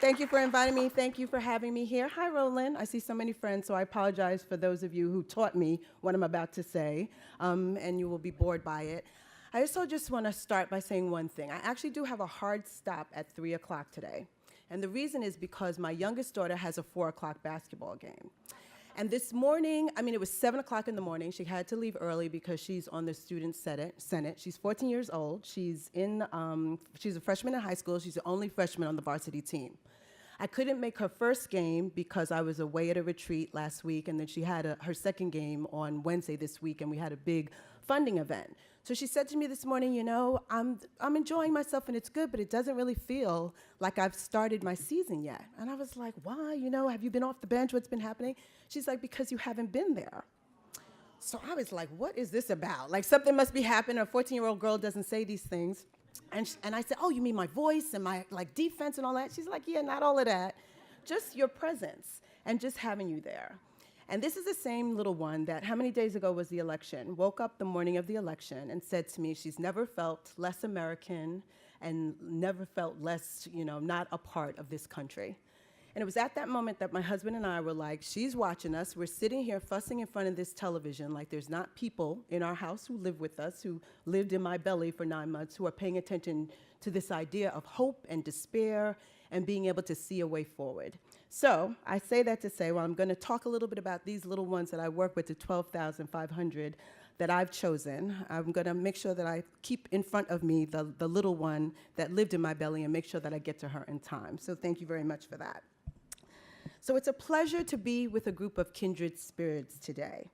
Thank you for inviting me. Thank you for having me here. Hi, Roland. I see so many friends, so I apologize for those of you who taught me what I'm about to say, and you will be bored by it. I also just want to start by saying one thing. I actually do have a hard stop at 3 o'clock today. And the reason is because my youngest daughter has a 4 o'clock basketball game. And this morning, it was 7 o'clock in the morning. She had to leave early because she's on the student senate. She's 14 years old. She's a freshman in high school. She's the only freshman on the varsity team. I couldn't make her first game because I was away at a retreat last week, and then she had her second game on Wednesday this week, and we had a big funding event. So she said to me this morning, I'm enjoying myself and it's good, but it doesn't really feel like I've started my season yet. And I was like, why? Have you been off the bench? What's been happening? She's like, because you haven't been there. So I was like, what is this about? Like, something must be happening. A 14-year-old girl doesn't say these things. And I said, oh, you mean my voice and my defense and all that? She's like, yeah, not all of that. Just your presence and just having you there. And this is the same little one that, how many days ago was the election? Woke up the morning of the election and said to me she's never felt less American and never felt less, not a part of this country. And it was at that moment that my husband and I were like, she's watching us. We're sitting here fussing in front of this television like there's not people in our house who live with us, who lived in my belly for 9 months, who are paying attention to this idea of hope and despair and being able to see a way forward. So I say that to say, well, I'm going to talk a little bit about these little ones that I work with, the 12,500 that I've chosen. I'm going to make sure that I keep in front of me the little one that lived in my belly and make sure that I get to her in time. So thank you very much for that. So it's a pleasure to be with a group of kindred spirits today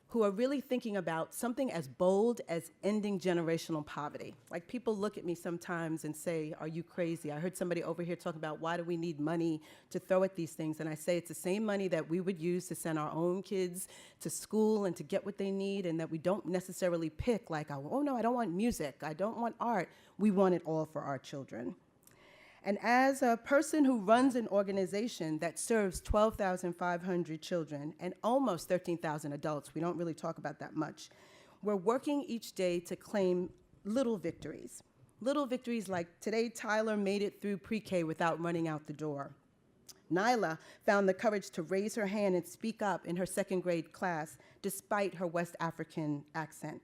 who are really thinking about something as bold as ending generational poverty. Like, people look at me sometimes and say, are you crazy? I heard somebody over here talk about why do we need money to throw at these things, and I say it's the same money that we would use to send our own kids to school and to get what they need, and that we don't necessarily pick like, oh no, I don't want music, I don't want art. We want it all for our children. And as a person who runs an organization that serves 12,500 children and almost 13,000 adults, we don't really talk about that much, we're working each day to claim little victories. Little victories like today, Tyler made it through pre-K without running out the door. Nyla found the courage to raise her hand and speak up in her second grade class despite her West African accent.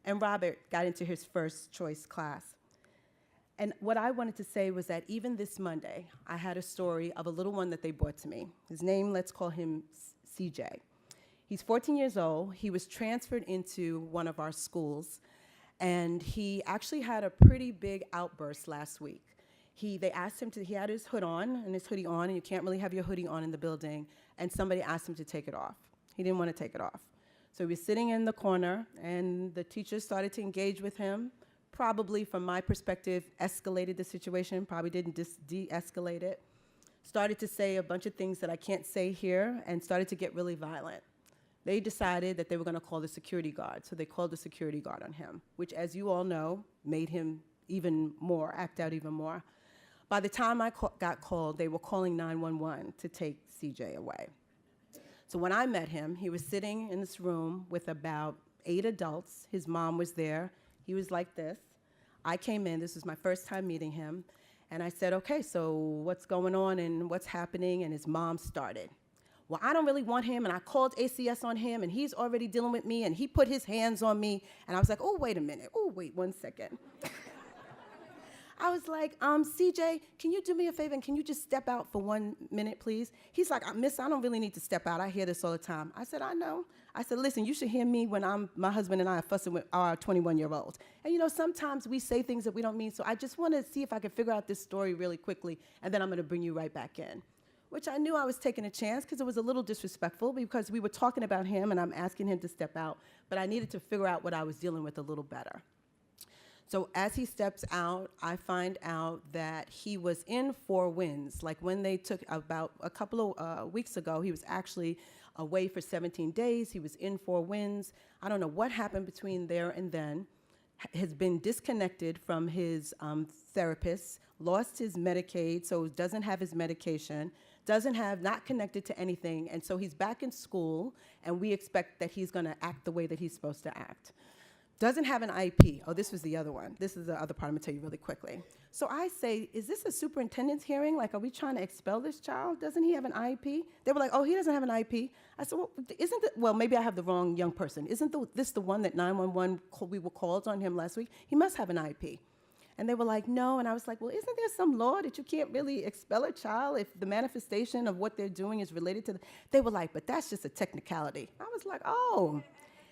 And Robert got into his first choice class. And what I wanted to say was that even this Monday, I had a story of a little one that they brought to me. His name, let's call him CJ. He's 14 years old. He was transferred into one of our schools, and he actually had a pretty big outburst last week. They asked him to, he had his hood on and his hoodie on, and you can't really have your hoodie on in the building, and somebody asked him to take it off. He didn't want to take it off. So he was sitting in the corner, and the teacher started to engage with him. Probably, from my perspective, escalated the situation, probably didn't de-escalate it. Started to say a bunch of things that I can't say here, and started to get really violent. They decided that they were going to call the security guard, so they called the security guard on him, which, as you all know, made him act out even more. By the time I got called, they were calling 911 to take CJ away. So when I met him, he was sitting in this room with about 8 adults. His mom was there. He was like this. I came in, this was my first time meeting him, and I said, okay, so what's going on and what's happening? And his mom started. Well, I don't really want him, and I called ACS on him, and he's already dealing with me, and he put his hands on me, and I was like, oh, wait a minute. Oh, wait 1 second. I was like, CJ, can you do me a favor, and can you just step out for 1 minute, please? He's like, Miss, I don't really need to step out. I hear this all the time. I said, I know. I said, listen, you should hear me when my husband and I are fussing with our 21-year-old. And sometimes we say things that we don't mean, so I just want to see if I can figure out this story really quickly, and then I'm going to bring you right back in. Which I knew I was taking a chance because it was a little disrespectful because we were talking about him and I'm asking him to step out, but I needed to figure out what I was dealing with a little better. So as he steps out, I find out that he was in 4 Winds. Like when they took about a couple of weeks ago, he was actually away for 17 days. He was in 4 Winds. I don't know what happened between there and then. Has been disconnected from his therapist, lost his Medicaid, so doesn't have his medication, not connected to anything, and so he's back in school, and we expect that he's gonna act the way that he's supposed to act. doesn't have an IEP. Oh, this was the other one. This is the other part I'm gonna tell you really quickly. So I say, is this a superintendent's hearing? Like, are we trying to expel this child? Doesn't he have an IEP? They were like, oh, he doesn't have an IEP. I said, well, well, maybe I have the wrong young person. Isn't this the one that 911, we were called on him last week? He must have an IEP. And they were like, no. And I was like, well, isn't there some law that you can't really expel a child if the manifestation of what they're doing is related to They were like, but that's just a technicality. I was like, oh.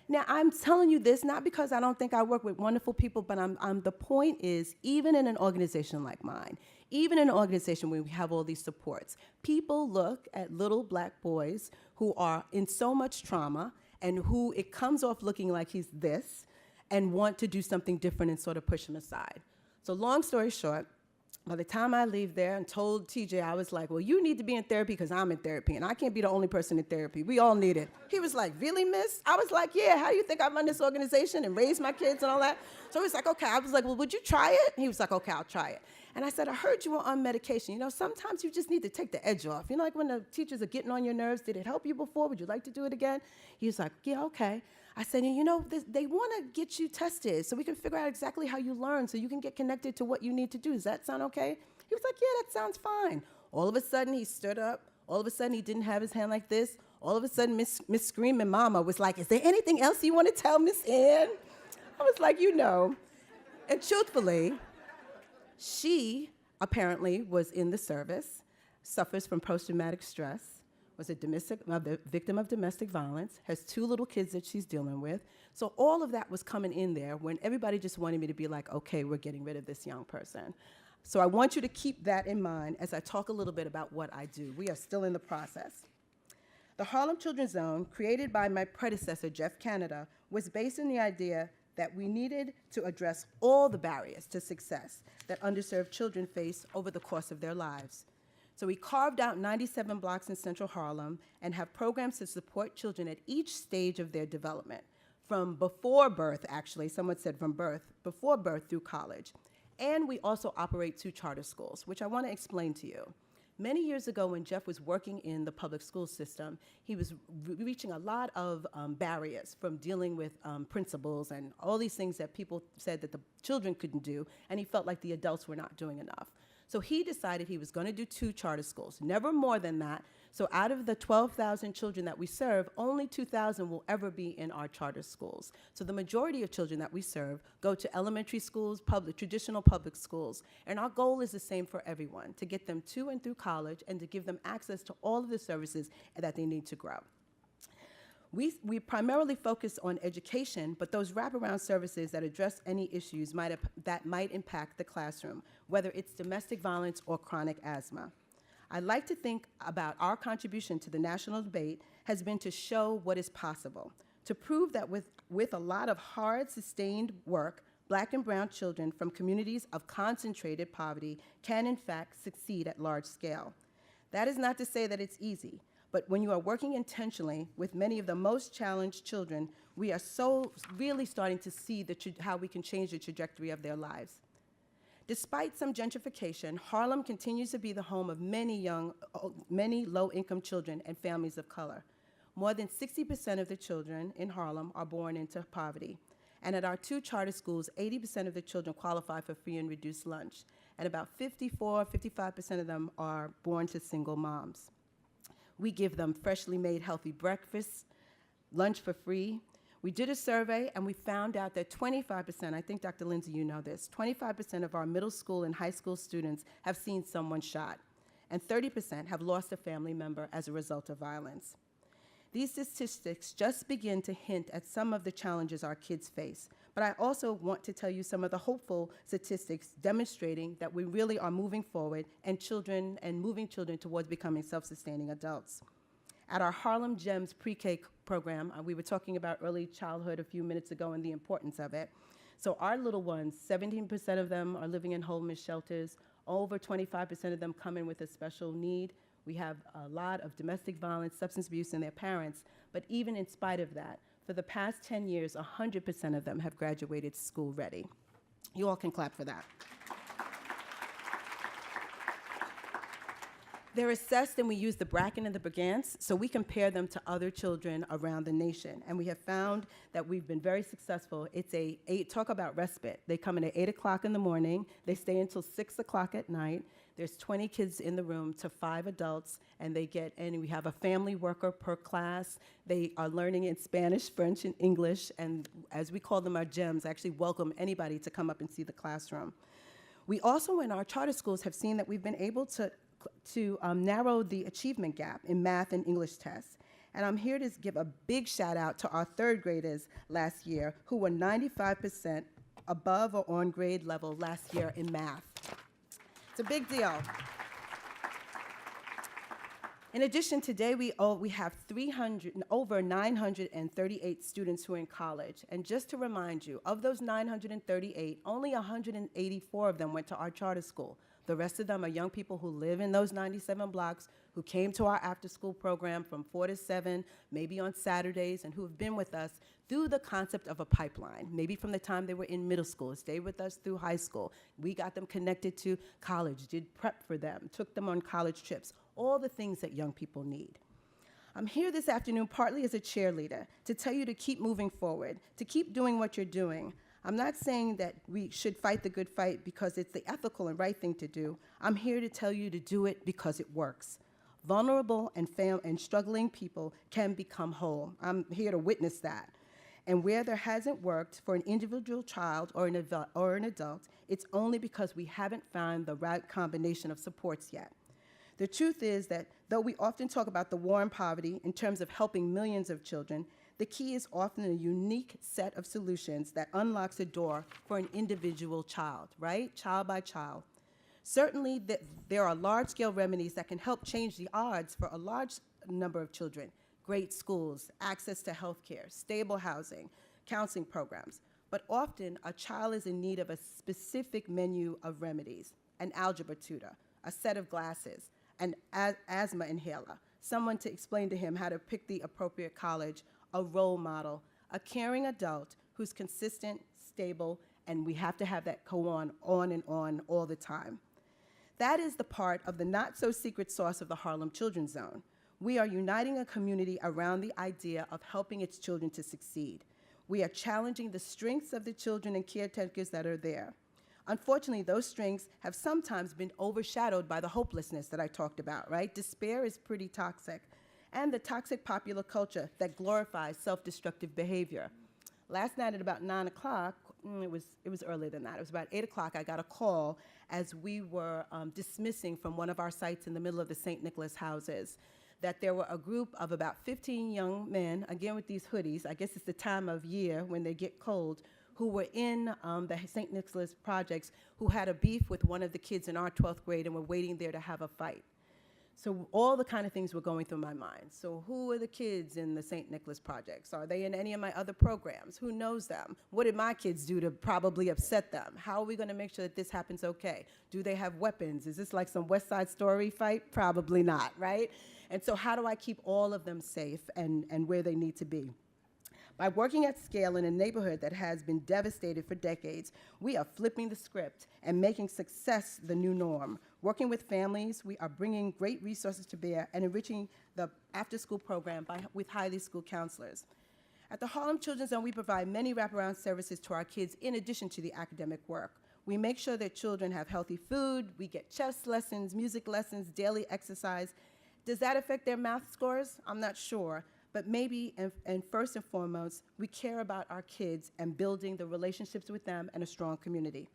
Now, I'm telling you this not because I don't think I work with wonderful people, but the point is, even in an organization like mine, even in an organization where we have all these supports, people look at little black boys who are in so much trauma and who it comes off looking like he's this and want to do something different and sort of push him aside. So long story short, by the time I leave there and told TJ, I was like, well, you need to be in therapy because I'm in therapy, and I can't be the only person in therapy. We all need it. He was like, really, miss? I was like, yeah, how do you think I run this organization and raise my kids and all that? So he was like, okay. I was like, well, would you try it? He was like, okay, I'll try it. And I said, I heard you were on medication. You know, sometimes you just need to take the edge off. You know, like when the teachers are getting on your nerves, did it help you before? Would you like to do it again? He was like, yeah, okay. I said, you know, they want to get you tested so we can figure out exactly how you learn so you can get connected to what you need to do. Does that sound okay? He was like, yeah, that sounds fine. All of a sudden, he stood up. All of a sudden, he didn't have his hand like this. All of a sudden, Miss Screaming Mama was like, is there anything else you want to tell Miss Ann? I was like, you know. And truthfully, she apparently was in the service, suffers from post-traumatic stress, was a victim of domestic violence, has 2 little kids that she's dealing with. So all of that was coming in there when everybody just wanted me to be like, okay, we're getting rid of this young person. So I want you to keep that in mind as I talk a little bit about what I do. We are still in the process. The Harlem Children's Zone, created by my predecessor, Jeff Canada, was based on the idea that we needed to address all the barriers to success that underserved children face over the course of their lives. So we carved out 97 blocks in Central Harlem and have programs to support children at each stage of their development, from before birth, actually, someone said from birth, before birth through college. And we also operate 2 charter schools, which I want to explain to you. Many years ago, when Jeff was working in the public school system, he was reaching a lot of barriers from dealing with principals and all these things that people said that the children couldn't do, and he felt like the adults were not doing enough. So he decided he was going to do 2 charter schools, never more than that. So out of the 12,000 children that we serve, only 2,000 will ever be in our charter schools. So the majority of children that we serve go to elementary schools, traditional public schools. And our goal is the same for everyone, to get them to and through college and to give them access to all of the services that they need to grow. We primarily focus on education, but those wraparound services that address any issues that might impact the classroom, whether it's domestic violence or chronic asthma. I like to think about our contribution to the national debate has been to show what is possible, to prove that with a lot of hard, sustained work, Black and brown children from communities of concentrated poverty can in fact succeed at large scale. That is not to say that it's easy, but when you are working intentionally with many of the most challenged children, we are so really starting to see how we can change the trajectory of their lives. Despite some gentrification, Harlem continues to be the home of many low-income children and families of color. More than 60% of the children in Harlem are born into poverty. And at our 2 charter schools, 80% of the children qualify for free and reduced lunch. And about 55% of them are born to single moms. We give them freshly made healthy breakfasts, lunch for free. We did a survey, and we found out that 25%, I think, Dr. Lindsay, you know this, 25% of our middle school and high school students have seen someone shot, and 30% have lost a family member as a result of violence. These statistics just begin to hint at some of the challenges our kids face, but I also want to tell you some of the hopeful statistics demonstrating that we really are moving forward and moving children towards becoming self-sustaining adults. At our Harlem Gems pre-K program, we were talking about early childhood a few minutes ago and the importance of it. So our little ones, 17% of them are living in homeless shelters. Over 25% of them come in with a special need. We have a lot of domestic violence, substance abuse in their parents, but even in spite of that, for the past 10 years, 100% of them have graduated school ready. You all can clap for that. They're assessed, and we use the bracket and the Brigance, so we compare them to other children around the nation. And we have found that we've been very successful. It's talk about respite. They come in at 8 o'clock in the morning. They stay until 6 o'clock at night. There's 20 kids in the room to 5 adults, and we have a family worker per class. They are learning in Spanish, French, and English, and as we call them, our gems. I actually welcome anybody to come up and see the classroom. We also, in our charter schools, have seen that we've been able to narrow the achievement gap in math and English tests. And I'm here to give a big shout out to our third graders last year who were 95% above or on grade level last year in math. It's a big deal. In addition, today we have over 938 students who are in college. And just to remind you, of those 938, only 184 of them went to our charter school. The rest of them are young people who live in those 97 blocks, who came to our after-school program from 4 to 7, maybe on Saturdays, and who have been with us through the concept of a pipeline, maybe from the time they were in middle school, stayed with us through high school. We got them connected to college, did prep for them, took them on college trips, all the things that young people need. I'm here this afternoon partly as a cheerleader to tell you to keep moving forward, to keep doing what you're doing. I'm not saying that we should fight the good fight because it's the ethical and right thing to do. I'm here to tell you to do it because it works. Vulnerable and struggling people can become whole. I'm here to witness that. And where there hasn't worked for an individual child or an adult, it's only because we haven't found the right combination of supports yet. The truth is that though we often talk about the war on poverty in terms of helping millions of children, the key is often a unique set of solutions that unlocks a door for an individual child, right? Child by child. Certainly, there are large-scale remedies that can help change the odds for a large number of children. Great schools, access to health care, stable housing, counseling programs. But often, a child is in need of a specific menu of remedies: an algebra tutor, a set of glasses, an asthma inhaler, someone to explain to him how to pick the appropriate college, a role model, a caring adult who's consistent, stable, and we have to have that go on and on all the time. That is the part of the not-so-secret sauce of the Harlem Children's Zone. We are uniting a community around the idea of helping its children to succeed. We are challenging the strengths of the children and caretakers that are there. Unfortunately, those strengths have sometimes been overshadowed by the hopelessness that I talked about, right? Despair is pretty toxic, and the toxic popular culture that glorifies self-destructive behavior. Last night at about 9 o'clock, it was earlier than that, it was about 8 o'clock, I got a call as we were dismissing from one of our sites in the middle of the St. Nicholas houses, that there were a group of about 15 young men, again with these hoodies, I guess it's the time of year when they get cold, who were in the St. Nicholas projects, who had a beef with one of the kids in our 12th grade and were waiting there to have a fight. So all the kind of things were going through my mind. So who are the kids in the St. Nicholas projects? Are they in any of my other programs? Who knows them? What did my kids do to probably upset them? How are we going to make sure that this happens okay? Do they have weapons? Is this like some West Side Story fight? Probably not, right? And so how do I keep all of them safe and where they need to be? By working at scale in a neighborhood that has been devastated for decades, we are flipping the script and making success the new norm. Working with families, we are bringing great resources to bear and enriching the after-school program with highly skilled counselors. At the Harlem Children's Zone, we provide many wraparound services to our kids in addition to the academic work. We make sure that children have healthy food, we get chess lessons, music lessons, daily exercise. Does that affect their math scores? I'm not sure. But maybe, and first and foremost, we care about our kids and building the relationships with them and a strong community.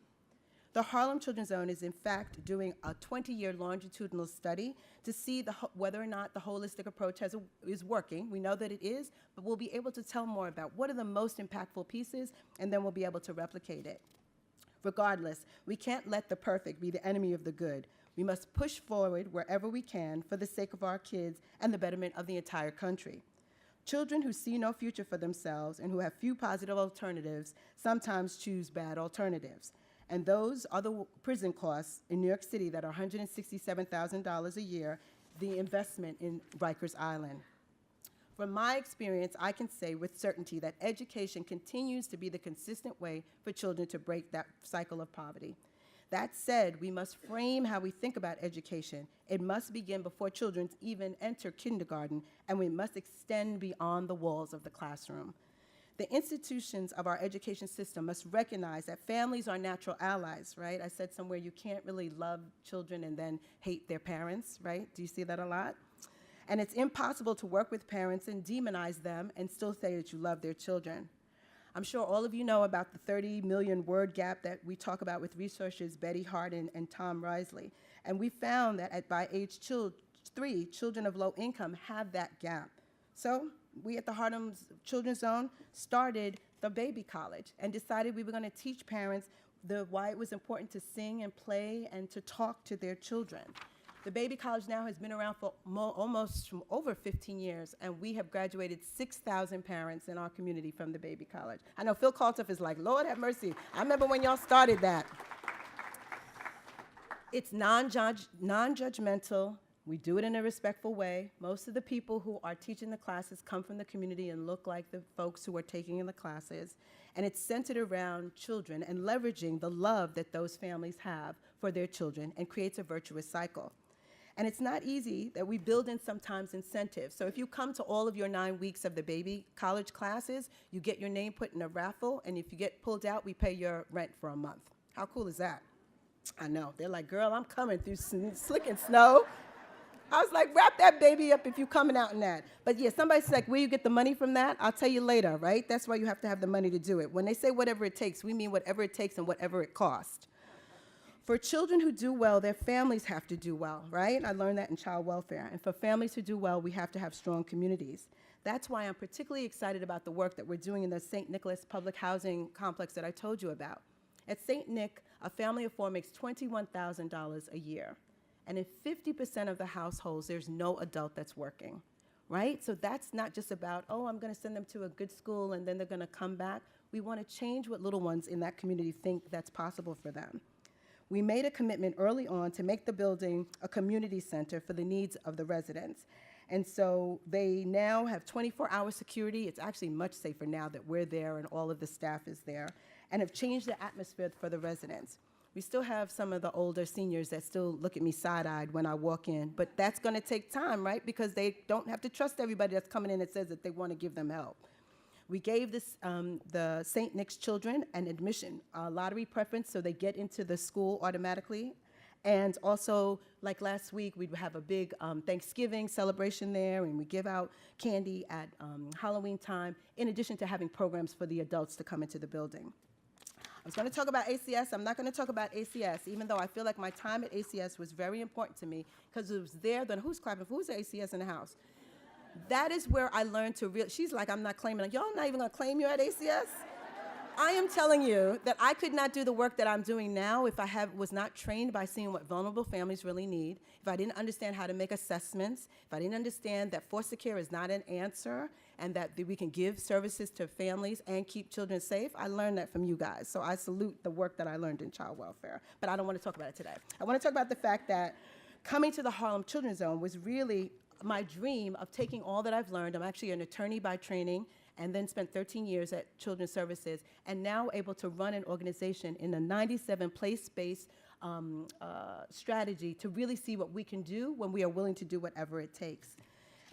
The Harlem Children's Zone is, in fact, doing a 20-year longitudinal study to see whether or not the holistic approach is working. We know that it is, but we'll be able to tell more about what are the most impactful pieces, and then we'll be able to replicate it. Regardless, we can't let the perfect be the enemy of the good. We must push forward wherever we can for the sake of our kids and the betterment of the entire country. Children who see no future for themselves and who have few positive alternatives sometimes choose bad alternatives. And those are the prison costs in New York City that are $167,000 a year, the investment in Rikers Island. From my experience, I can say with certainty that education continues to be the consistent way for children to break that cycle of poverty. That said, we must frame how we think about education. It must begin before children even enter kindergarten, and we must extend beyond the walls of the classroom. The institutions of our education system must recognize that families are natural allies, right? I said somewhere you can't really love children and then hate their parents, right? Do you see that a lot? And it's impossible to work with parents and demonize them and still say that you love their children. I'm sure all of you know about the 30 million word gap that we talk about with researchers Betty Hart and Tom Risley. And we found that by age 3, children of low income have that gap. So we at the Harlem Children's Zone started the Baby College and decided we were going to teach parents why it was important to sing and play and to talk to their children. The Baby College now has been around for almost over 15 years, and we have graduated 6,000 parents in our community from the Baby College. I know Phil Kaltoff is like, Lord have mercy. I remember when y'all started that. It's non-judgmental. We do it in a respectful way. Most of the people who are teaching the classes come from the community and look like the folks who are taking in the classes. And it's centered around children and leveraging the love that those families have for their children and creates a virtuous cycle. And it's not easy that we build in sometimes incentives. So if you come to all of your 9 weeks of the Baby College classes, you get your name put in a raffle, and if you get pulled out, we pay your rent for a month. How cool is that? I know. They're like, girl, I'm coming through slick and snow. I was like, wrap that baby up if you're coming out in that. But yeah, somebody's like, where you get the money from that? I'll tell you later, right? That's why you have to have the money to do it. When they say whatever it takes, we mean whatever it takes and whatever it costs. For children who do well, their families have to do well, right? I learned that in child welfare. And for families who do well, we have to have strong communities. That's why I'm particularly excited about the work that we're doing in the St. Nicholas public housing complex that I told you about. At St. Nick, a family of 4 makes $21,000 a year. And in 50% of the households, there's no adult that's working, right? So that's not just about, oh, I'm going to send them to a good school and then they're going to come back. We want to change what little ones in that community think that's possible for them. We made a commitment early on to make the building a community center for the needs of the residents. And so they now have 24-hour security. It's actually much safer now that we're there and all of the staff is there, and have changed the atmosphere for the residents. We still have some of the older seniors that still look at me side-eyed when I walk in, but that's going to take time, right? Because they don't have to trust everybody that's coming in and says that they want to give them help. We gave the St. Nick's children an admission lottery preference, so they get into the school automatically. And also, like last week, we'd have a big Thanksgiving celebration there, and we give out candy at Halloween time, in addition to having programs for the adults to come into the building. I was going to talk about ACS. I'm not going to talk about ACS, even though I feel like my time at ACS was very important to me, because it was there. Then who's clapping? Who's at ACS in the house? That is where I learned to real. She's like, I'm not claiming. Like, y'all not even going to claim you at ACS? I am telling you that I could not do the work that I'm doing now if I was not trained by seeing what vulnerable families really need, if I didn't understand how to make assessments, if I didn't understand that foster care is not an answer, and that we can give services to families and keep children safe. I learned that from you guys. So I salute the work that I learned in child welfare. But I don't want to talk about it today. I want to talk about the fact that coming to the Harlem Children's Zone was really my dream of taking all that I've learned. I'm actually an attorney by training, and then spent 13 years at Children's Services, and now able to run an organization in a 97 place-based strategy to really see what we can do when we are willing to do whatever it takes.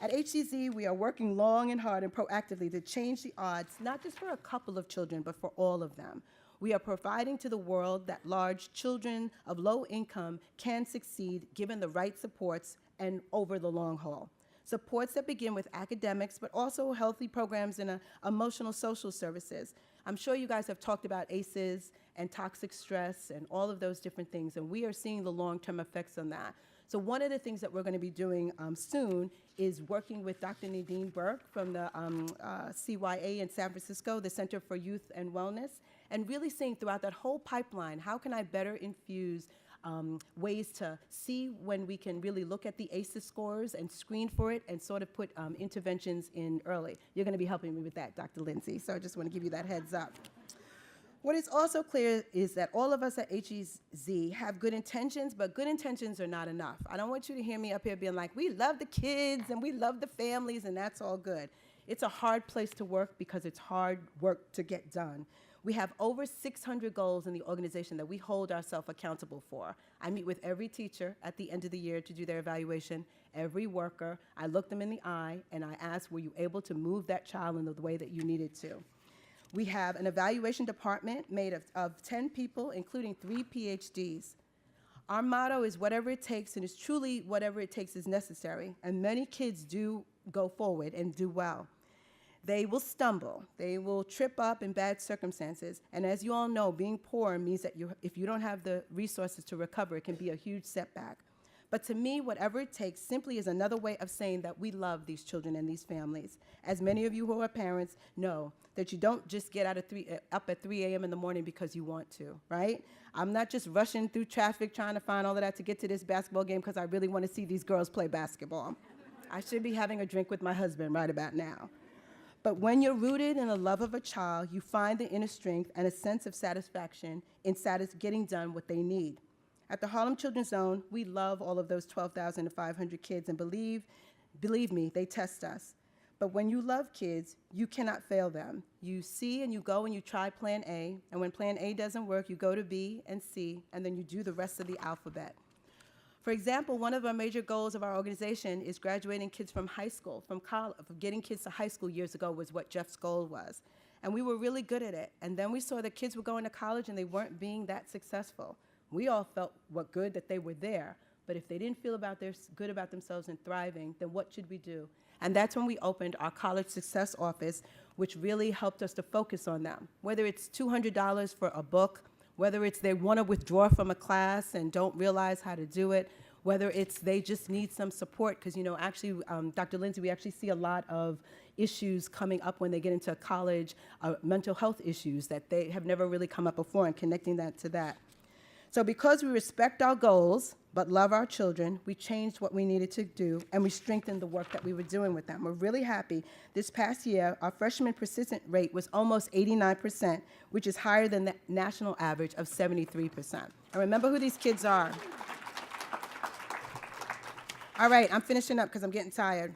At HCZ, we are working long and hard and proactively to change the odds, not just for a couple of children, but for all of them. We are providing to the world that large children of low income can succeed given the right supports and over the long haul. Supports that begin with academics, but also healthy programs and emotional social services. I'm sure you guys have talked about ACEs and toxic stress and all of those different things, and we are seeing the long-term effects on that. So one of the things that we're going to be doing soon is working with Dr. Nadine Burke from the CYA in San Francisco, the Center for Youth and Wellness, and really seeing throughout that whole pipeline, how can I better infuse ways to see when we can really look at the ACEs scores and screen for it and sort of put interventions in early. You're going to be helping me with that, Dr. Lindsay, so I just want to give you that heads up. What is also clear is that all of us at HEZ have good intentions, but good intentions are not enough. I don't want you to hear me up here being like, we love the kids and we love the families and that's all good. It's a hard place to work because it's hard work to get done. We have over 600 goals in the organization that we hold ourselves accountable for. I meet with every teacher at the end of the year to do their evaluation, every worker. I look them in the eye and I ask, were you able to move that child in the way that you needed to? We have an evaluation department made of 10 people, including 3 PhDs. Our motto is whatever it takes, and it's truly whatever it takes is necessary. And many kids do go forward and do well. They will stumble. They will trip up in bad circumstances. And as you all know, being poor means that if you don't have the resources to recover, it can be a huge setback. But to me, whatever it takes simply is another way of saying that we love these children and these families. As many of you who are parents know, that you don't just get up at 3 a.m. in the morning because you want to, right? I'm not just rushing through traffic trying to find all of that to get to this basketball game because I really want to see these girls play basketball. I should be having a drink with my husband right about now. But when you're rooted in the love of a child, you find the inner strength and a sense of satisfaction in getting done what they need. At the Harlem Children's Zone, we love all of those 12,500 kids, and believe me, they test us. But when you love kids, you cannot fail them. You see and you go and you try plan A, and when plan A doesn't work, you go to B and C, and then you do the rest of the alphabet. For example, one of our major goals of our organization is graduating kids from high school, from college. Getting kids to high school years ago was what Jeff's goal was. And we were really good at it. And then we saw that kids were going to college and they weren't being that successful. We all felt good that they were there, but if they didn't feel good about themselves and thriving, then what should we do? And that's when we opened our College Success Office, which really helped us to focus on them. Whether it's $200 for a book, whether it's they want to withdraw from a class and don't realize how to do it, whether it's they just need some support, because actually, Dr. Lindsay, we actually see a lot of issues coming up when they get into college, mental health issues that they have never really come up before, and connecting that to that. So because we respect our goals, but love our children, we changed what we needed to do, and we strengthened the work that we were doing with them. We're really happy. This past year, our freshman persistent rate was almost 89%, which is higher than the national average of 73%. And remember who these kids are. All right, I'm finishing up because I'm getting tired.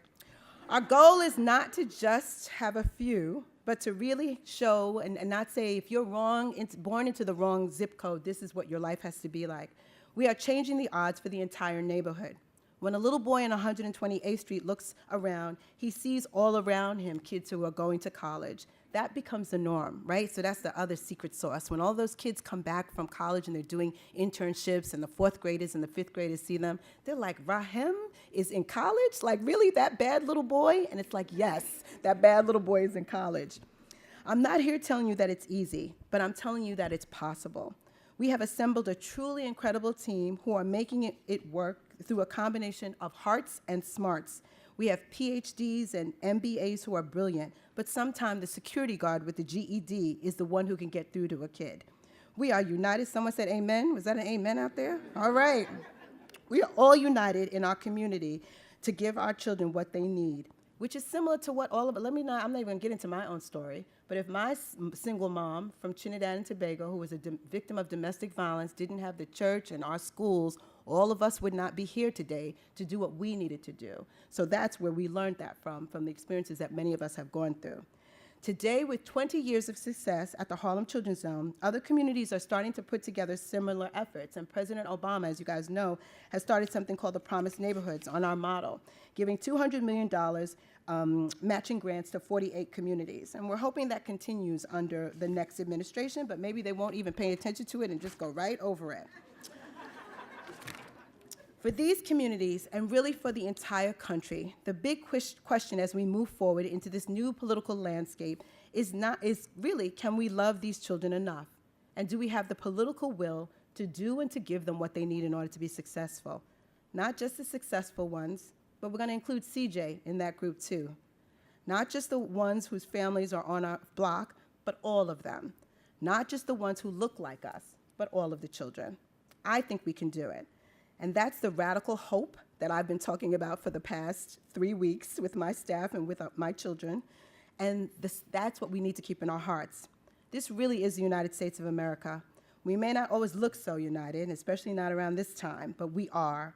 Our goal is not to just have a few, but to really show and not say, if you're born into the wrong zip code, this is what your life has to be like. We are changing the odds for the entire neighborhood. When a little boy on 128th Street looks around, he sees all around him kids who are going to college. That becomes the norm, right? So that's the other secret sauce. When all those kids come back from college and they're doing internships and the 4th graders and the 5th graders see them, they're like, Rahim is in college? Like, really, that bad little boy? And it's like, yes, that bad little boy is in college. I'm not here telling you that it's easy, but I'm telling you that it's possible. We have assembled a truly incredible team who are making it work through a combination of hearts and smarts. We have PhDs and MBAs who are brilliant, but sometimes the security guard with the GED is the one who can get through to a kid. We are united. Someone said amen. Was that an amen out there? All right. We are all united in our community to give our children what they need, which is similar to what I'm not even going to get into my own story, but if my single mom from Trinidad and Tobago, who was a victim of domestic violence, didn't have the church and our schools, all of us would not be here today to do what we needed to do. So that's where we learned that from the experiences that many of us have gone through. Today, with 20 years of success at the Harlem Children's Zone, other communities are starting to put together similar efforts, and President Obama, as you guys know, has started something called the Promised Neighborhoods on our model, giving $200 million matching grants to 48 communities. And we're hoping that continues under the next administration, but maybe they won't even pay attention to it and just go right over it. For these communities, and really for the entire country, the big question as we move forward into this new political landscape is really, can we love these children enough? And do we have the political will to do and to give them what they need in order to be successful? Not just the successful ones, but we're going to include CJ in that group too. Not just the ones whose families are on our block, but all of them. Not just the ones who look like us, but all of the children. I think we can do it. And that's the radical hope that I've been talking about for the past 3 weeks with my staff and with my children. And that's what we need to keep in our hearts. This really is the United States of America. We may not always look so united, especially not around this time, but we are.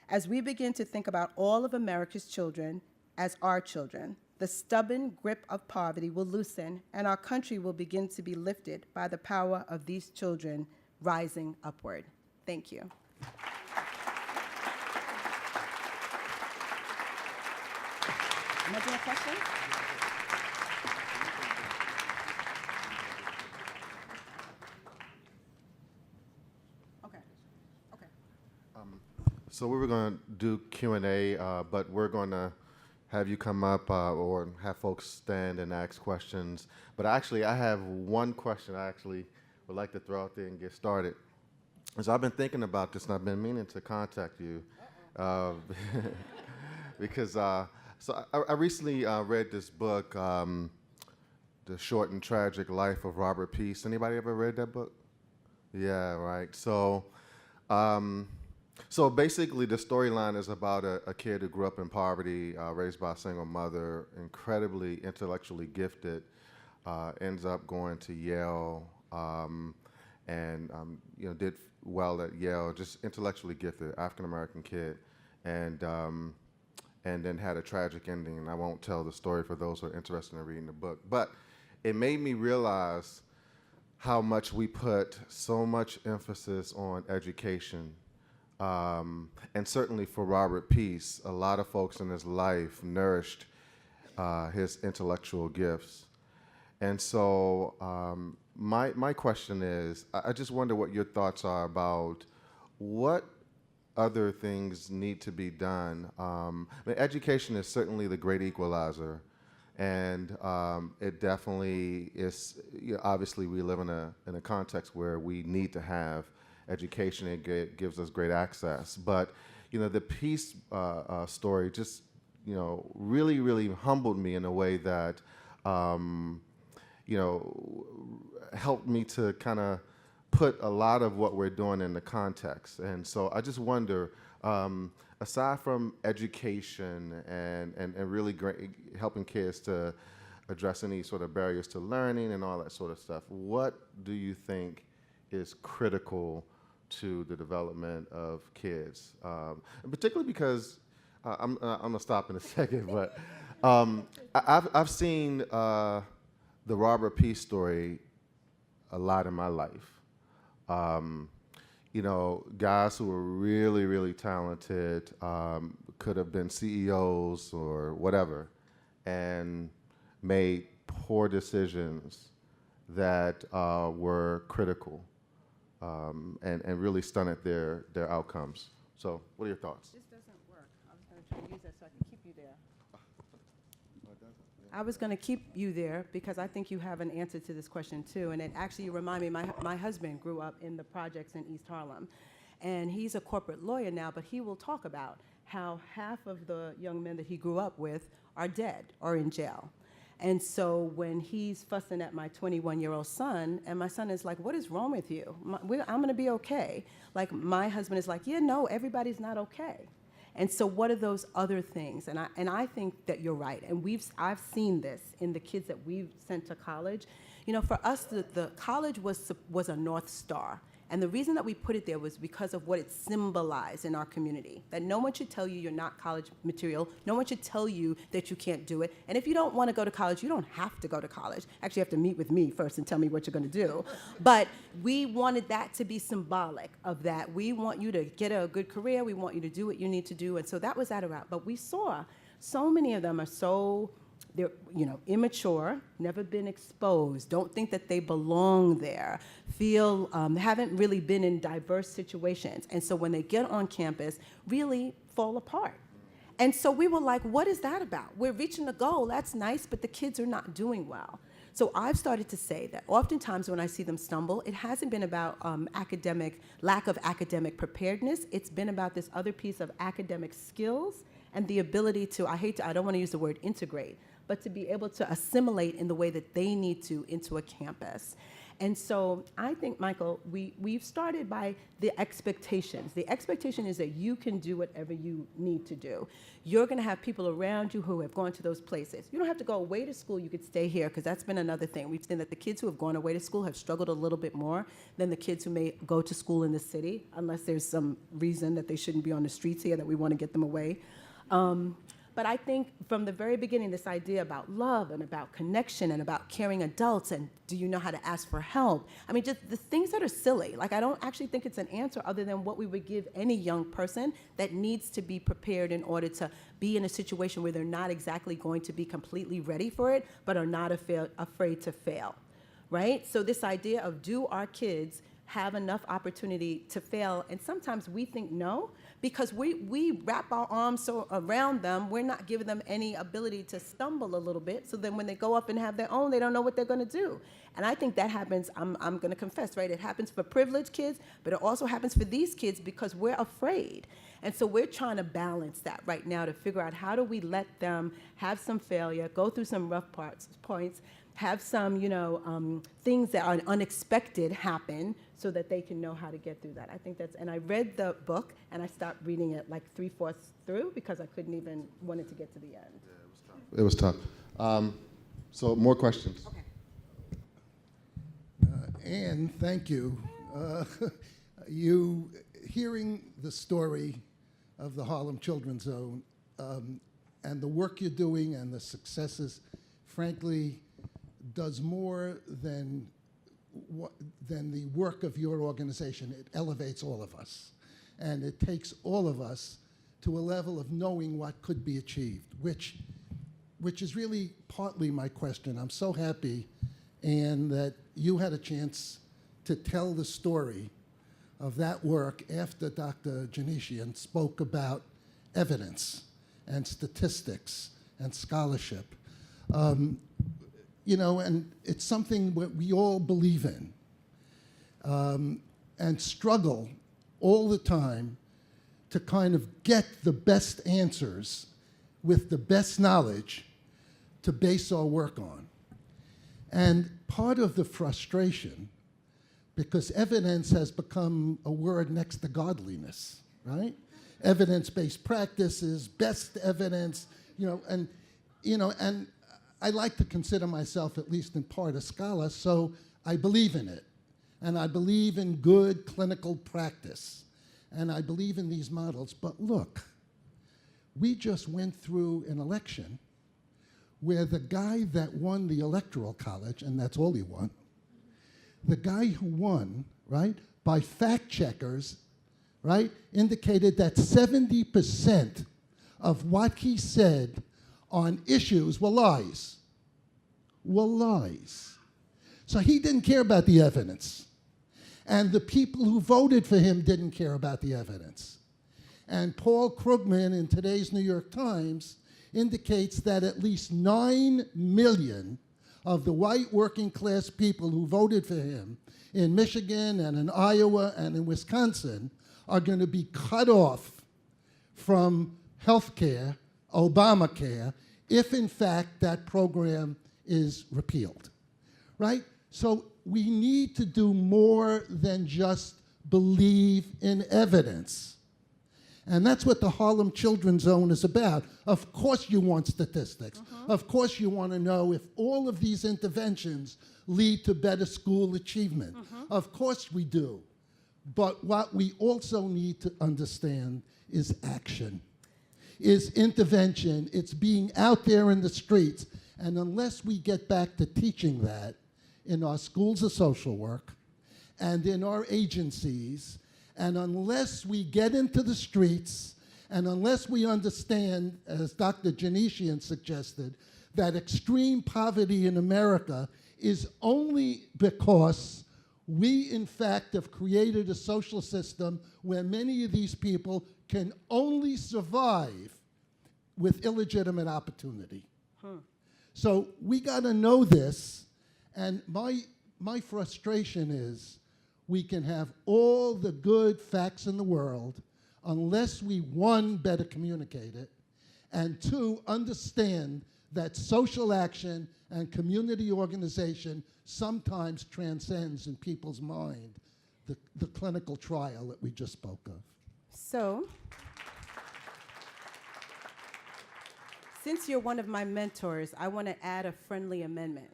As we begin to think about all of America's children as our children, the stubborn grip of poverty will loosen, and our country will begin to be lifted by the power of these children rising upward. Thank you. Am I doing questions? Okay. Okay. So we were going to do Q&A, but we're going to have you come up or have folks stand and ask questions. But actually, I have one question I actually would like to throw out there and get started. So I've been thinking about this, and I've been meaning to contact you because so I recently read this book, The Short and Tragic Life of Robert Peace. Anybody ever read that book? Yeah, right. So basically, the storyline is about a kid who grew up in poverty, raised by a single mother, incredibly intellectually gifted, ends up going to Yale, and did well at Yale, just intellectually gifted, African-American kid, and then had a tragic ending. And I won't tell the story for those who are interested in reading the book. But it made me realize how much we put so much emphasis on education. And certainly for Robert Peace, a lot of folks in his life nourished his intellectual gifts. And so my question is, I just wonder what your thoughts are about what other things need to be done. Education is certainly the great equalizer, and it definitely is. Obviously, we live in a context where we need to have education. It gives us great access. But the Peace story just really, really humbled me in a way that helped me to kind of put a lot of what we're doing in the context. And so I just wonder, aside from education and really great, helping kids to address any sort of barriers to learning and all that sort of stuff, what do you think is critical to the development of kids? And particularly because, I'm gonna stop in a second, but I've seen the Robert Peace story a lot in my life. Guys who were really, really talented, could have been CEOs or whatever, and made poor decisions that were critical and really stunted their outcomes. So what are your thoughts? This doesn't work. I was going to try to use that so I can keep you there. I was going to keep you there because I think you have an answer to this question too. And it actually remind me, my husband grew up in the projects in East Harlem. And he's a corporate lawyer now, but he will talk about how half of the young men that he grew up with are dead or in jail. And so when he's fussing at my 21-year-old son, and my son is like, what is wrong with you? I'm going to be okay. Like, my husband is like, yeah, no, everybody's not okay. And so what are those other things? And I think that you're right. And I've seen this in the kids that we've sent to college. For us, the college was a North Star. And the reason that we put it there was because of what it symbolized in our community, that no one should tell you you're not college material. No one should tell you that you can't do it. And if you don't want to go to college, you don't have to go to college. Actually, you have to meet with me first and tell me what you're going to do. But we wanted that to be symbolic of that. We want you to get a good career. We want you to do what you need to do. And so that was that around. But we saw so many of them are they're immature, never been exposed, don't think that they belong there, feel haven't really been in diverse situations. And so when they get on campus, really fall apart. And so we were like, what is that about? We're reaching the goal, that's nice, but the kids are not doing well. So I've started to say that oftentimes when I see them stumble, it hasn't been about lack of academic preparedness. It's been about this other piece of academic skills and the ability to, I don't want to use the word integrate, but to be able to assimilate in the way that they need to into a campus. And so I think, Michael, we've started by the expectations. The expectation is that you can do whatever you need to do. You're going to have people around you who have gone to those places. You don't have to go away to school. You could stay here, because that's been another thing. We've seen that the kids who have gone away to school have struggled a little bit more than the kids who may go to school in the city, unless there's some reason that they shouldn't be on the streets here that we want to get them away. But I think from the very beginning, this idea about love and about connection and about caring adults and do you know how to ask for help? I mean, just the things that are silly. Like, I don't actually think it's an answer other than what we would give any young person that needs to be prepared in order to be in a situation where they're not exactly going to be completely ready for it, but are not afraid to fail, right? So this idea of, do our kids have enough opportunity to fail? And sometimes we think no, because we wrap our arms so around them, we're not giving them any ability to stumble a little bit, so then when they go up and have their own, they don't know what they're going to do. And I think that happens, I'm going to confess, right? It happens for privileged kids, but it also happens for these kids because we're afraid. And so we're trying to balance that right now to figure out, how do we let them have some failure, go through some rough points, have some, things that are unexpected happen, so that they can know how to get through that. I think that's, and I read the book, and I stopped reading it like 3/4 through because I couldn't even, wanted to get to the end. Yeah, it was tough. So more questions. Okay. Anne, thank you. Hearing the story of the Harlem Children's Zone and the work you're doing and the successes, frankly, does more than the work of your organization. It elevates all of us. And it takes all of us to a level of knowing what could be achieved, which is really partly my question. I'm so happy, Anne, that you had a chance to tell the story of that work after Dr. Janesian spoke about evidence and statistics and scholarship. And it's something that we all believe in and struggle all the time to kind of get the best answers with the best knowledge to base our work on. And part of the frustration, because evidence has become a word next to godliness, right? Evidence-based practices, best evidence, and I like to consider myself, at least in part, a scholar, so I believe in it. And I believe in good clinical practice. And I believe in these models. But look, we just went through an election where the guy that won the Electoral College, and that's all he won, the guy who won, right, by fact checkers, right, indicated that 70% of what he said on issues were lies. So he didn't care about the evidence. And the people who voted for him didn't care about the evidence. And Paul Krugman in today's New York Times indicates that at least 9 million of the white working class people who voted for him in Michigan and in Iowa and in Wisconsin are going to be cut off from health care, Obamacare, if in fact that program is repealed, right? So we need to do more than just believe in evidence. And that's what the Harlem Children's Zone is about. Of course you want statistics. Of course you want to know if all of these interventions lead to better school achievement. Of course we do. But what we also need to understand is action, is intervention. It's being out there in the streets. And unless we get back to teaching that in our schools of social work and in our agencies, and unless we get into the streets, and unless we understand, as Dr. Janesian suggested, that extreme poverty in America is only because we, in fact, have created a social system where many of these people can only survive with illegitimate opportunity. So we got to know this, and my frustration is we can have all the good facts in the world unless we, one, better communicate it, and two, understand that social action and community organization sometimes transcends in people's mind the clinical trial that we just spoke of. So, since you're one of my mentors, I want to add a friendly amendment,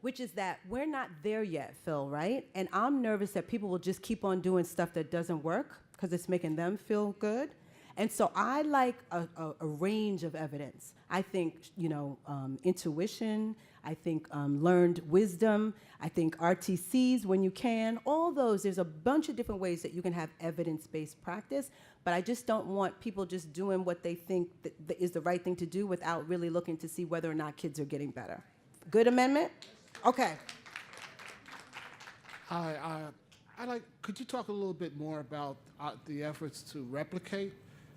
which is that we're not there yet, Phil, right? And I'm nervous that people will just keep on doing stuff that doesn't work because it's making them feel good. And so I like a range of evidence. I think, intuition, I think learned wisdom, I think RTCs when you can, all those, there's a bunch of different ways that you can have evidence-based practice, but I just don't want people just doing what they think that is the right thing to do without really looking to see whether or not kids are getting better. Good amendment? Okay. Could you talk a little bit more about the efforts to replicate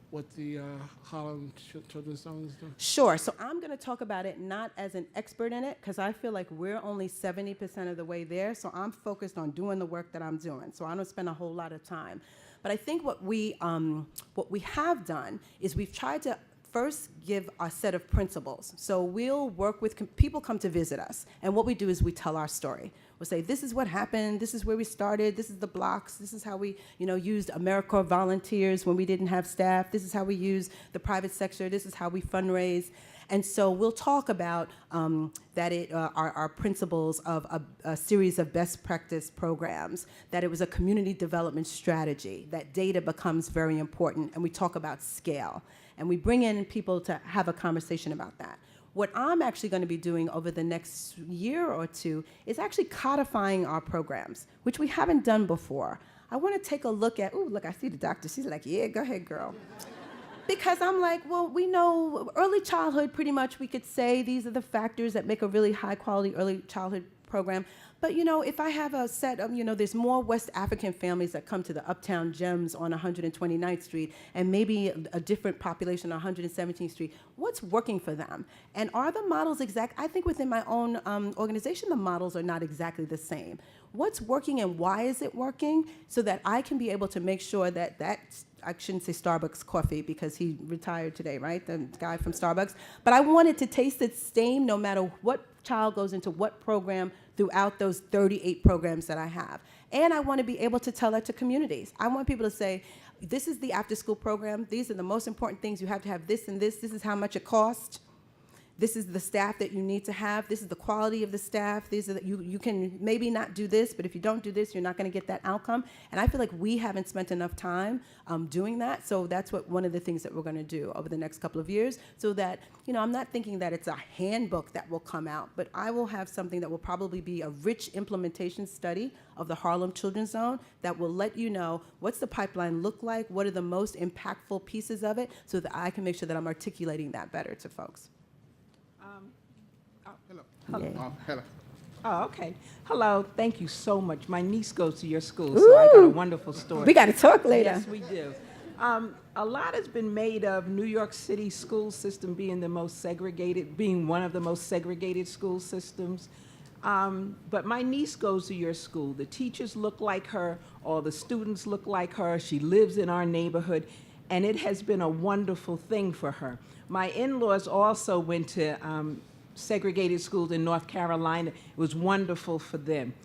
what the Harlem Children's Zone is doing? Sure. So I'm going to talk about it not as an expert in it, because I feel like we're only 70% of the way there. So I'm focused on doing the work that I'm doing. So I don't spend a whole lot of time. But I think what we have done is we've tried to first give a set of principles. So we'll work with, people come to visit us, and what we do is we tell our story. We'll say, this is what happened, this is where we started, this is the blocks, this is how we used AmeriCorps volunteers when we didn't have staff, this is how we use the private sector, this is how we fundraise. And so we'll talk about our principles of a series of best practice programs, that it was a community development strategy, that data becomes very important, and we talk about scale. And we bring in people to have a conversation about that. What I'm actually going to be doing over the next year or two is actually codifying our programs, which we haven't done before. I want to take a look at, ooh, look, I see the doctor. She's like, yeah, go ahead, girl. Because I'm like, well, we know early childhood, pretty much we could say these are the factors that make a really high quality early childhood program. But if I have a set of, there's more West African families that come to the Uptown Gems on 129th Street, and maybe a different population on 117th Street, what's working for them? And are the models exact? I think within my own organization, the models are not exactly the same. What's working and why is it working? So that I can be able to make sure that I shouldn't say Starbucks coffee because he retired today, right? The guy from Starbucks. But I want it to taste the same no matter what child goes into what program throughout those 38 programs that I have. And I want to be able to tell that to communities. I want people to say, this is the after-school program. These are the most important things. You have to have this and this. This is how much it costs. This is the staff that you need to have. This is the quality of the staff. These are you can maybe not do this, but if you don't do this, you're not going to get that outcome. And I feel like we haven't spent enough time doing that. So that's one of the things that we're going to do over the next couple of years, so that I'm not thinking that it's a handbook that will come out, but I will have something that will probably be a rich implementation study of the Harlem Children's Zone that will let you know what's the pipeline look like, what are the most impactful pieces of it, so that I can make sure that I'm articulating that better to folks. Hello. Yeah. Hello. Oh, okay. Hello. Thank you so much. My niece goes to your school, so I got a wonderful story. We got to talk later. Yes, we do. A lot has been made of New York City school system being the most segregated, being one of the most segregated school systems. But my niece goes to your school. The teachers look like her, all the students look like her. She lives in our neighborhood, and it has been a wonderful thing for her. My in-laws also went to segregated schools in North Carolina. It was wonderful for them.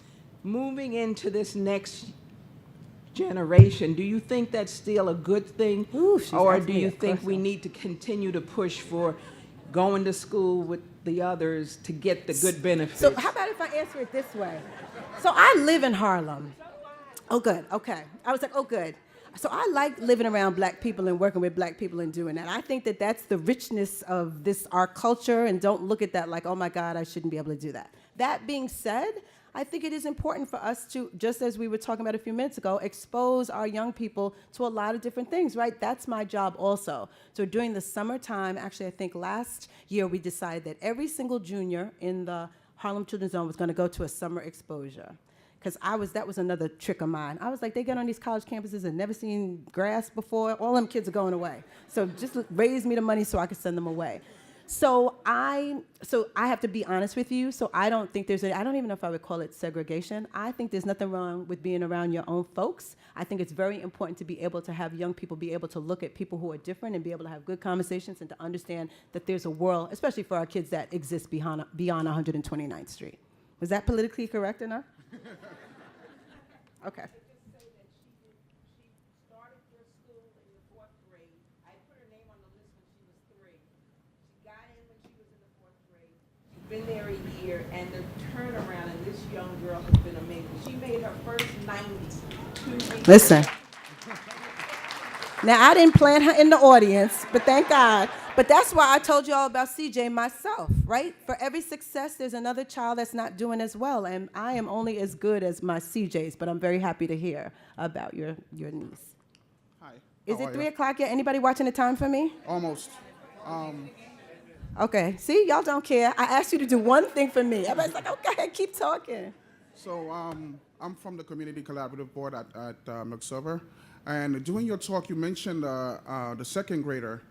Moving into this next generation, do you think that's still a good thing? Ooh, she's or asking do me you a think we question. need to continue to push for going to school with the others to get the good benefits? So how about if I answer it this way? So I live in Harlem. Oh, good. Okay. I was like, oh, good. So I like living around black people and working with black people and doing that. I think that that's the richness of our culture, and don't look at that like, oh my God, I shouldn't be able to do that. That being said, I think it is important for us to, just as we were talking about a few minutes ago, expose our young people to a lot of different things, right? That's my job also. So during the summertime, actually I think last year we decided that every single junior in the Harlem Children's Zone was going to go to a summer exposure. Because that was another trick of mine. I was like, they get on these college campuses and never seen grass before. All them kids are going away. So just raise me the money so I can send them away. So I have to be honest with you. So I don't think I don't even know if I would call it segregation. I think there's nothing wrong with being around your own folks. I think it's very important to be able to have young people be able to look at people who are different and be able to have good conversations and to understand that there's a world, especially for our kids, that exists beyond 129th Street. Was that politically correct enough? Okay. She started your school in the 4th grade. I put her name on the list when she was 3. She got in when she was in the 4th grade. She's been there a year, and the turnaround in this young girl has been amazing. She made her first 90 2 weeks Listen. Now, I didn't plant her in the audience, but thank God. But that's why I told you all about CJ myself, right? For every success, there's another child that's not doing as well, and I am only as good as my CJs, but I'm very happy to hear about your niece. Hi. Is How it are 3 you? o'clock yet? Anybody watching the time for me? Almost. Okay, see, y'all don't care. I asked you to do one thing for me. Everybody's like, okay, keep talking. So I'm from the Community Collaborative Board at McSilver. And during your talk, you mentioned the second grader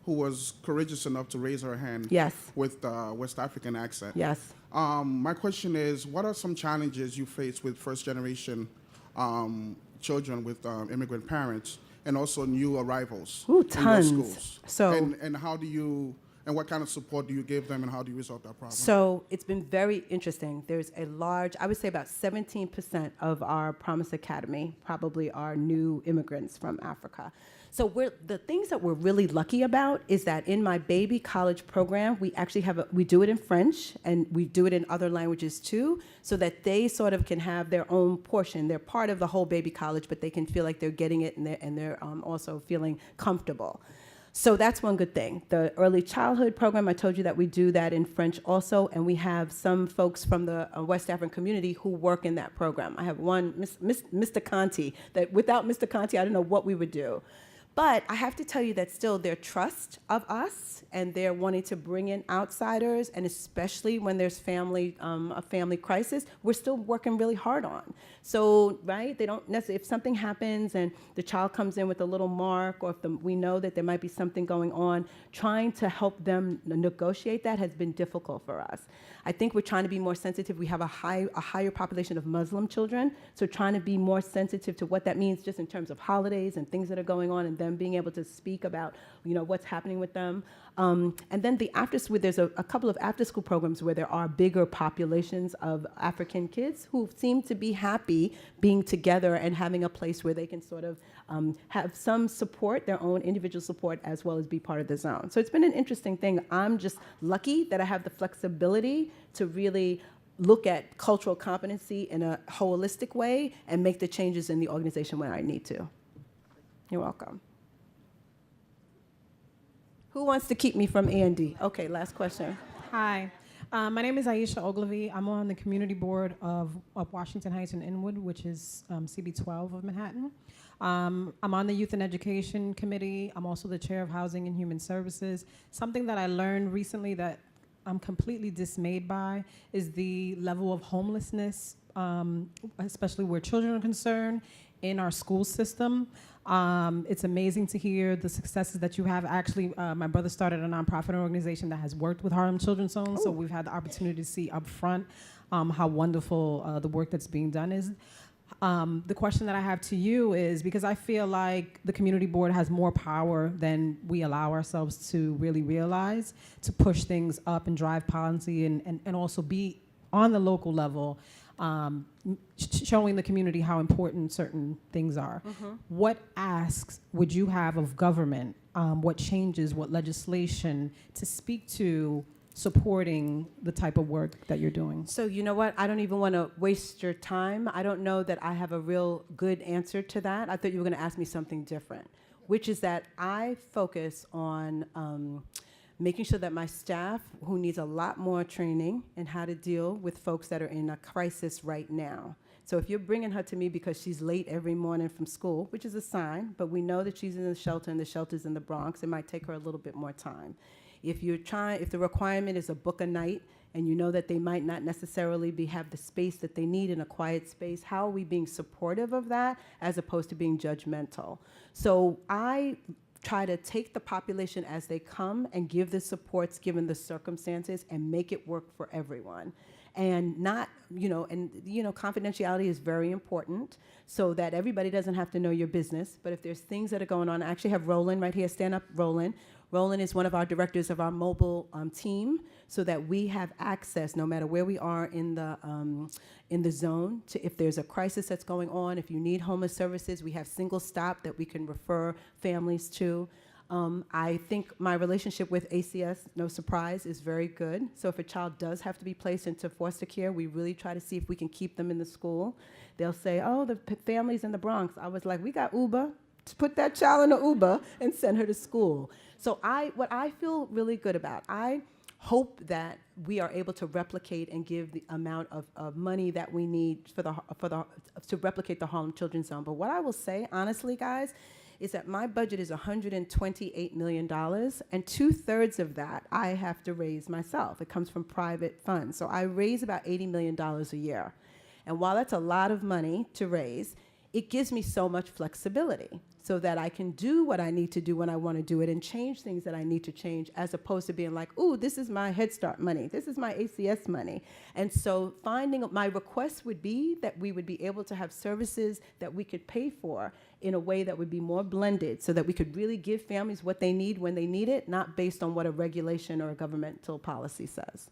who was courageous enough to raise her hand Yes. with West African accent. Yes. My question is, what are some challenges you face with first-generation children with immigrant parents and also new arrivals Ooh, in your tons. schools? So- and how do you, and what kind of support do you give them, and how do you resolve that problem? So it's been very interesting. There's a large, I would say about 17% of our Promise Academy probably are new immigrants from Africa. So the things that we're really lucky about is that in my baby college program, we actually we do it in French and we do it in other languages too, so that they sort of can have their own portion. They're part of the whole baby college, but they can feel like they're getting it and they're also feeling comfortable. So that's one good thing. The early childhood program, I told you that we do that in French also, and we have some folks from the West African community who work in that program. I have one, Mr. Conti, that without Mr. Conti, I don't know what we would do. But I have to tell you that still their trust of us and their wanting to bring in outsiders, and especially when there's a family crisis, we're still working really hard on. So, right, they don't necessarily, if something happens and the child comes in with a little mark, or if we know that there might be something going on, trying to help them negotiate that has been difficult for us. I think we're trying to be more sensitive. We have a higher population of Muslim children, so trying to be more sensitive to what that means just in terms of holidays and things that are going on, and them being able to speak about, what's happening with them. And then there's a couple of after-school programs where there are bigger populations of African kids who seem to be happy being together and having a place where they can sort of have some support, their own individual support, as well as be part of the zone. So it's been an interesting thing. I'm just lucky that I have the flexibility to really look at cultural competency in a holistic way and make the changes in the organization when I need to. You're welcome. Who wants to keep me from A&D? Okay, last question. Hi, my name is Aisha Ogilvy. I'm on the community board of Washington Heights and Inwood, which is CB12 of Manhattan. I'm on the Youth and Education Committee. I'm also the chair of Housing and Human Services. Something that I learned recently that I'm completely dismayed by is the level of homelessness, especially where children are concerned, in our school system. It's amazing to hear the successes that you have. Actually, my brother started a nonprofit organization that has worked with Harlem Children's Homes, so we've had the opportunity to see up front how wonderful the work that's being done is. The question that I have to you is, because I feel like the community board has more power than we allow ourselves to really realize, to push things up and drive policy and also be on the local level, showing the community how important certain things are. Mm-hmm. What asks would you have of government? What changes, what legislation to speak to supporting the type of work that you're doing? So you know what? I don't even want to waste your time. I don't know that I have a real good answer to that. I thought you were going to ask me something different, which is that I focus on making sure that my staff, who needs a lot more training in how to deal with folks that are in a crisis right now. So if you're bringing her to me because she's late every morning from school, which is a sign, but we know that she's in the shelter and the shelter's in the Bronx, it might take her a little bit more time. If the requirement is a book a night and you know that they might not necessarily have the space that they need in a quiet space, how are we being supportive of that as opposed to being judgmental? So I try to take the population as they come and give the supports given the circumstances and make it work for everyone. And not, confidentiality is very important so that everybody doesn't have to know your business. But if there's things that are going on, I actually have Roland right here. Stand up, Roland. Roland is one of our directors of our mobile team, so that we have access, no matter where we are in the zone, to if there's a crisis that's going on, if you need homeless services, we have single stop that we can refer families to. I think my relationship with ACS, no surprise, is very good. So if a child does have to be placed into foster care, we really try to see if we can keep them in the school. They'll say, oh, the family's in the Bronx. I was like, we got Uber. put that child in an Uber and send her to school. So what I feel really good about, I hope that we are able to replicate and give the amount of money that we need to replicate the Harlem Children's Zone. But what I will say, honestly, guys, is that my budget is $128 million, and 2/3 of that I have to raise myself. It comes from private funds. So I raise about $80 million a year. And while that's a lot of money to raise, it gives me so much flexibility so that I can do what I need to do when I want to do it and change things that I need to change, as opposed to being like, ooh, this is my Head Start money, this is my ACS money. And so my request would be that we would be able to have services that we could pay for in a way that would be more blended, so that we could really give families what they need when they need it, not based on what a regulation or a governmental policy says.